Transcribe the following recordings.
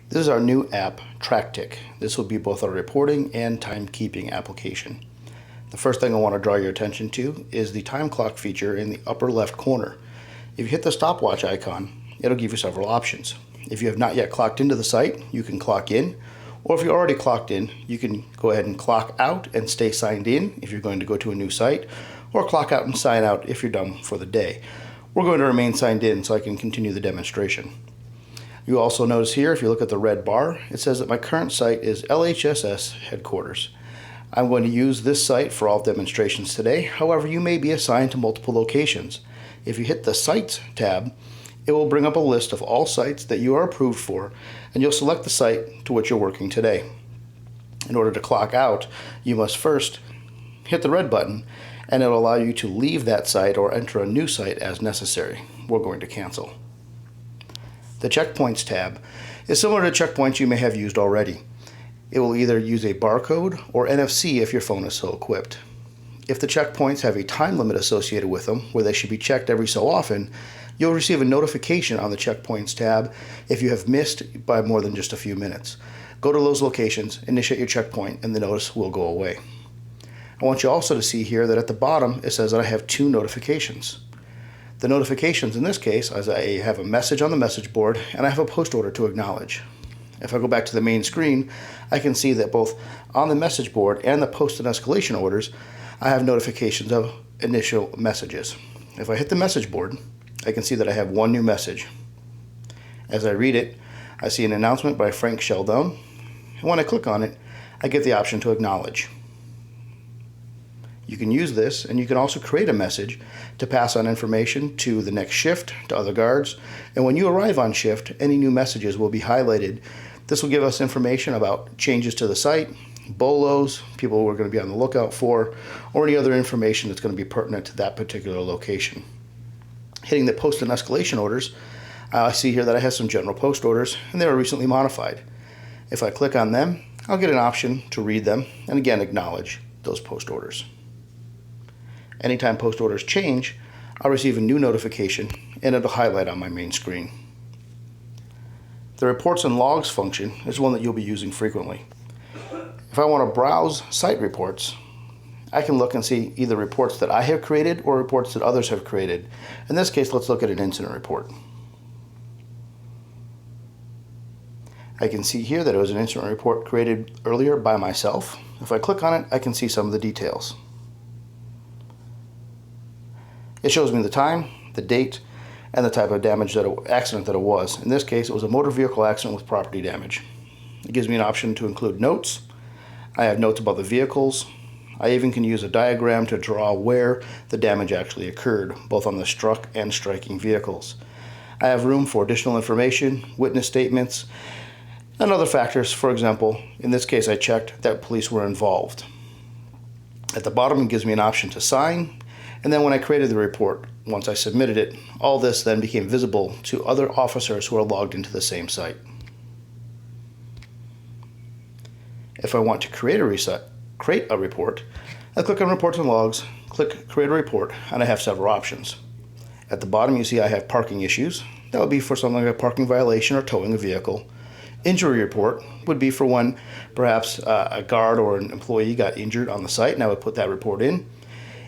This is our new app, Tracktik. This will be both our reporting and timekeeping application. The first thing I want to draw your attention to is the time clock feature in the upper left corner. If you hit the stopwatch icon, it'll give you several options. If you have not yet clocked into the site, you can clock in, or if you're already clocked in, you can go ahead and clock out and stay signed in if you're going to go to a new site, or clock out and sign out if you're done for the day. We're going to remain signed in so I can continue the demonstration. You also notice here, if you look at the red bar, it says that my current site is LHSS headquarters. I'm going to use this site for all demonstrations today. However, you may be assigned to multiple locations. If you hit the Sites tab, it will bring up a list of all sites that you are approved for, and you'll select the site to which you're working today. In order to clock out, you must first hit the red button, and it'll allow you to leave that site or enter a new site as necessary. We're going to cancel. The Checkpoints tab is similar to checkpoints you may have used already. It will either use a barcode or NFC if your phone is so equipped. If the checkpoints have a time limit associated with them, where they should be checked every so often, you'll receive a notification on the Checkpoints tab if you have missed by more than just a few minutes. Go to those locations, initiate your checkpoint, and the notice will go away. I want you also to see here that at the bottom it says that I have 2 notifications. The notifications in this case is I have a message on the message board and I have a post order to acknowledge. If I go back to the main screen, I can see that both on the message board and the post and escalation orders, I have notifications of initial messages. If I hit the message board, I can see that I have 1 new message. As I read it, I see an announcement by Frank Sheldon, and when I click on it, I get the option to acknowledge. You can use this, and you can also create a message to pass on information to the next shift, to other guards, and when you arrive on shift, any new messages will be highlighted. This will give us information about changes to the site, bolos, people we're going to be on the lookout for, or any other information that's going to be pertinent to that particular location. Hitting the post and escalation orders, I see here that I have some general post orders, and they were recently modified. If I click on them, I'll get an option to read them, and again acknowledge those post orders. Anytime post orders change, I'll receive a new notification and it'll highlight on my main screen. The reports and logs function is one that you'll be using frequently. If I want to browse site reports, I can look and see either reports that I have created or reports that others have created. In this case, let's look at an incident report. I can see here that it was an incident report created earlier by myself. If I click on it, I can see some of the details. It shows me the time, the date, and the type of accident that it was. In this case, it was a motor vehicle accident with property damage. It gives me an option to include notes. I have notes about the vehicles. I even can use a diagram to draw where the damage actually occurred, both on the struck and striking vehicles. I have room for additional information, witness statements, and other factors. For example, in this case, I checked that police were involved. At the bottom, it gives me an option to sign. And then when I created the report, once I submitted it, all this then became visible to other officers who are logged into the same site. If I want to create a report, I click on Reports and Logs, click Create a Report, and I have several options. At the bottom you see I have parking issues. That would be for something like a parking violation or towing a vehicle. Injury report would be for when perhaps a guard or an employee got injured on the site, and I would put that report in.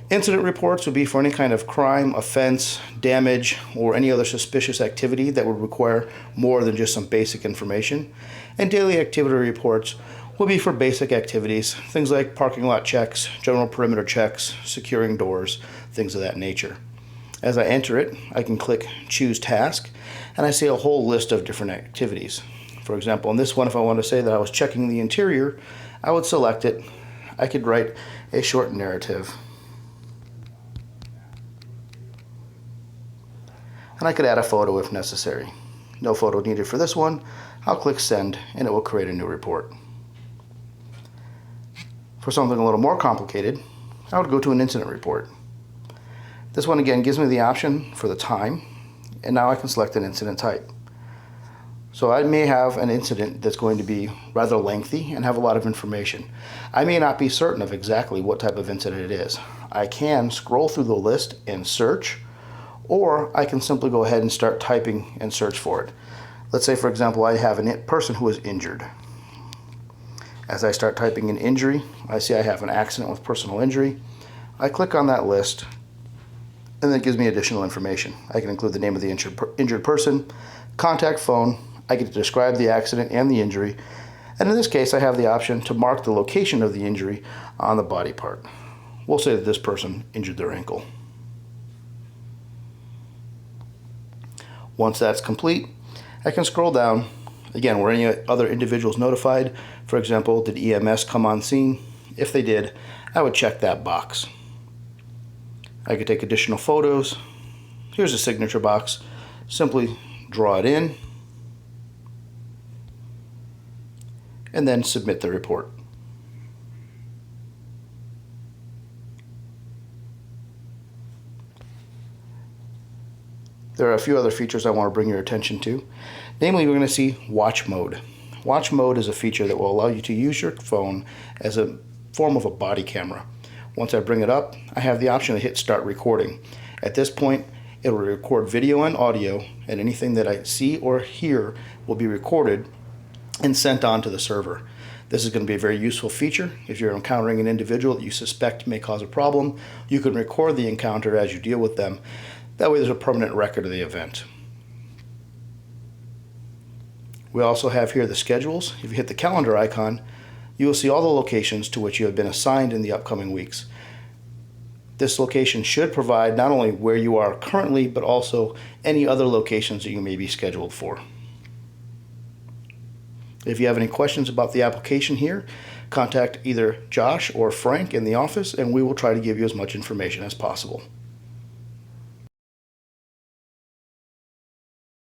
Incident reports would be for any kind of crime, offense, damage, or any other suspicious activity that would require more than just some basic information. And daily activity reports would be for basic activities, things like parking lot checks, general perimeter checks, securing doors, things of that nature. As I enter it, I can click Choose Task, and I see a whole list of different activities. For example, in this one, if I want to say that I was checking the interior, I would select it. I could write a short narrative. And I could add a photo if necessary. No photo needed for this one. I'll click Send, and it will create a new report. For something a little more complicated, I would go to an incident report. This one again gives me the option for the time, and now I can select an incident type. So I may have an incident that's going to be rather lengthy and have a lot of information. I may not be certain of exactly what type of incident it is. I can scroll through the list and search, or I can simply go ahead and start typing and search for it. Let's say, for example, I have a person who is injured. As I start typing in injury, I see I have an accident with personal injury. I click on that list, and then it gives me additional information. I can include the name of the injured person, contact phone. I get to describe the accident and the injury. And in this case, I have the option to mark the location of the injury on the body part. We'll say that this person injured their ankle. Once that's complete, I can scroll down. Again, were any other individuals notified? For example, did EMS come on scene? If they did, I would check that box. I could take additional photos. Here's a signature box. Simply draw it in and then submit the report. There are a few other features I want to bring your attention to. Namely, we're going to see watch mode. Watch mode is a feature that will allow you to use your phone as a form of a body camera. Once I bring it up, I have the option to hit start recording. At this point, it will record video and audio, and anything that I see or hear will be recorded and sent on to the server. This is going to be a very useful feature. If you're encountering an individual that you suspect may cause a problem, you can record the encounter as you deal with them. That way there's a permanent record of the event. We also have here the schedules. If you hit the calendar icon, you will see all the locations to which you have been assigned in the upcoming weeks. This location should provide not only where you are currently, but also any other locations that you may be scheduled for. If you have any questions about the application here, contact either Josh or Frank in the office, and we will try to give you as much information as possible.